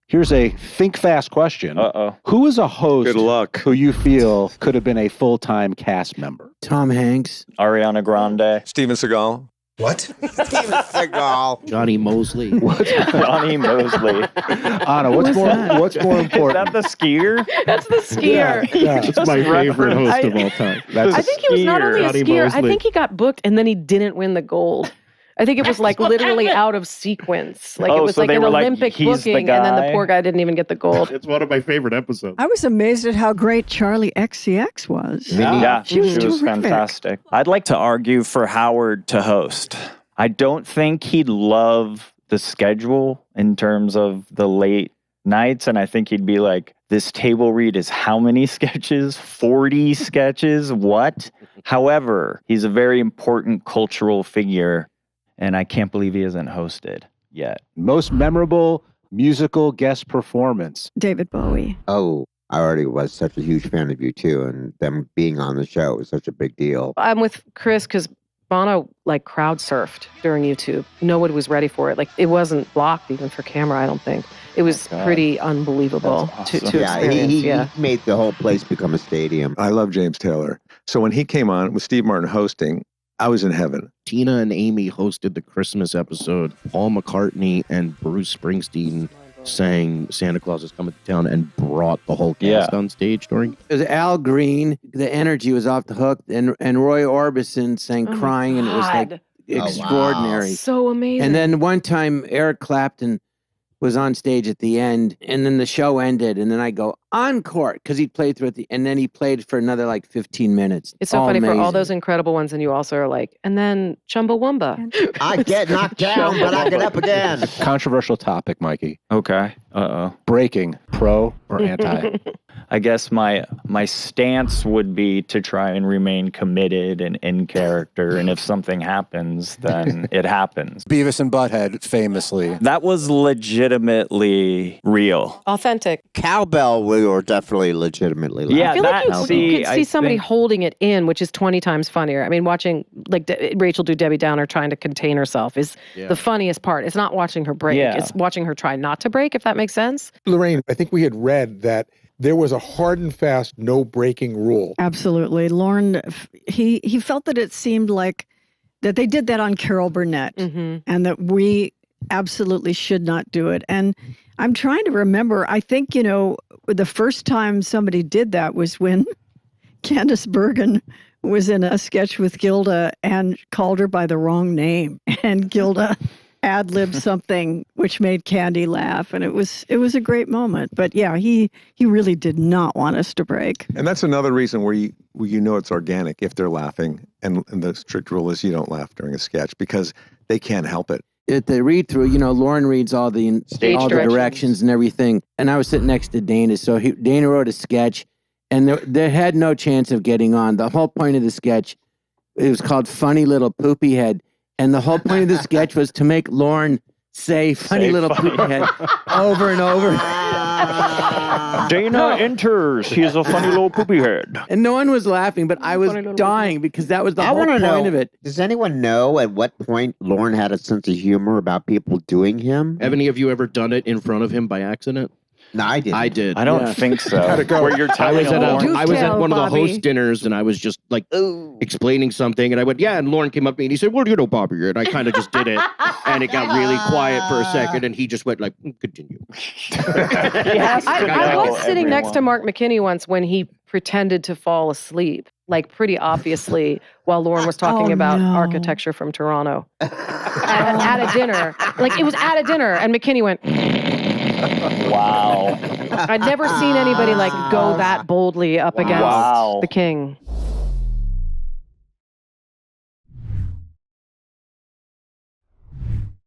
Here's a think fast question. Uh-oh. Who is a host Good luck. who you feel could have been a full-time cast member? Tom Hanks. Ariana Grande. Steven Seagal. What? Steven Seagal. Johnny Mosley. Johnny Mosley. Anna, what's more important? Is that the skier? That's the skier. Yeah, that's my favorite host of all time. I think he was not only a Johnny skier, Mosley. I think he got booked and then he didn't win the gold. I think it was like literally out of sequence. Like it was so like they an were like, Olympic he's the booking and then the guy? poor guy didn't even get the gold. It's one of my favorite episodes. I was amazed at how great Charlie XCX was. Yeah, She was terrific. fantastic. I'd like to argue for Howard to host. I don't think he'd love the schedule in terms of the late nights. And I think he'd be like, this table read is how many sketches? 40 sketches? What? However, he's a very important cultural figure. And I can't believe he hasn't hosted yet. Most memorable musical guest performance. David Bowie. Oh, I already was such a huge fan of you too, and them being on the show was such a big deal. I'm with Chris because Bono like crowd surfed during YouTube. Nobody was ready for it. Like it wasn't blocked even for camera, I don't think. It was pretty unbelievable to experience. He made the whole place become a stadium. I love James Taylor. So when he came on with Steve Martin hosting, I was in heaven. Tina and Amy hosted the Christmas episode. Paul McCartney and Bruce Springsteen sang Santa Claus is Coming to Town and brought the whole cast on stage during. It was Al Green. The energy was off the hook. And Roy Orbison sang Crying, and it was like extraordinary. So amazing. And then one time, Eric Clapton was on stage at the end, and then the show ended, and then I go, encore, because he played through it, and then he played for another like 15 minutes. It's so funny for all those incredible ones, and you also are like, and then Chumbawamba. I get knocked down, but I get up again. Controversial topic, Mikey. Okay. Uh-oh. Breaking, pro or anti? I guess my stance would be to try and remain committed and in character. And if something happens, then it happens. Beavis and Butthead, famously. That was legitimately real. Authentic. Cowbell, we were definitely legitimately laughing. Yeah, I feel like you could see somebody think- holding it in, which is 20 times funnier. I mean, watching like Rachel do Debbie Downer trying to contain herself is the funniest part. It's not watching her break. Yeah. It's watching her try not to break, if that makes sense. Lorraine, I think we had read that there was a hard and fast no breaking rule. Absolutely. Lorne, he felt that it seemed like that they did that on Carol Burnett and that we absolutely should not do it. And I'm trying to remember, I think, the first time somebody did that was when Candice Bergen was in a sketch with Gilda and called her by the wrong name. And Gilda ad-libbed something which made Candy laugh, and it was a great moment. But yeah, he really did not want us to break. And that's another reason where you know it's organic if they're laughing, and the strict rule is you don't laugh during a sketch because they can't help it. At the read-through, Lauren reads all the directions and everything. And I was sitting next to Dana, so Dana wrote a sketch, and they had no chance of getting on. The whole point of the sketch, it was called Funny Little Poopy Head. And the whole point of the sketch was to make Lauren say funny little poopy head over and over. Dana enters. He's a funny little poopy head. And no one was laughing, but I was dying because that was the whole point of it. Does anyone know at what point Lauren had a sense of humor about people doing him? Have any of you ever done it in front of him by accident? No, I didn't. I did. I don't think so. Where you're I was telling at Lauren. one of the host dinners, and I was just like explaining something, and I went, and Lauren came up to me and he said, well, Bobby, and I kind of just did it, and it got really quiet for a second, and he just went like, continue. I was sitting next to Mark McKinney once when he pretended to fall asleep, like pretty obviously, while Lauren was talking about architecture from Toronto at a dinner. Like it was at a dinner, and McKinney went. Wow. I'd never seen anybody like go that boldly up against the king.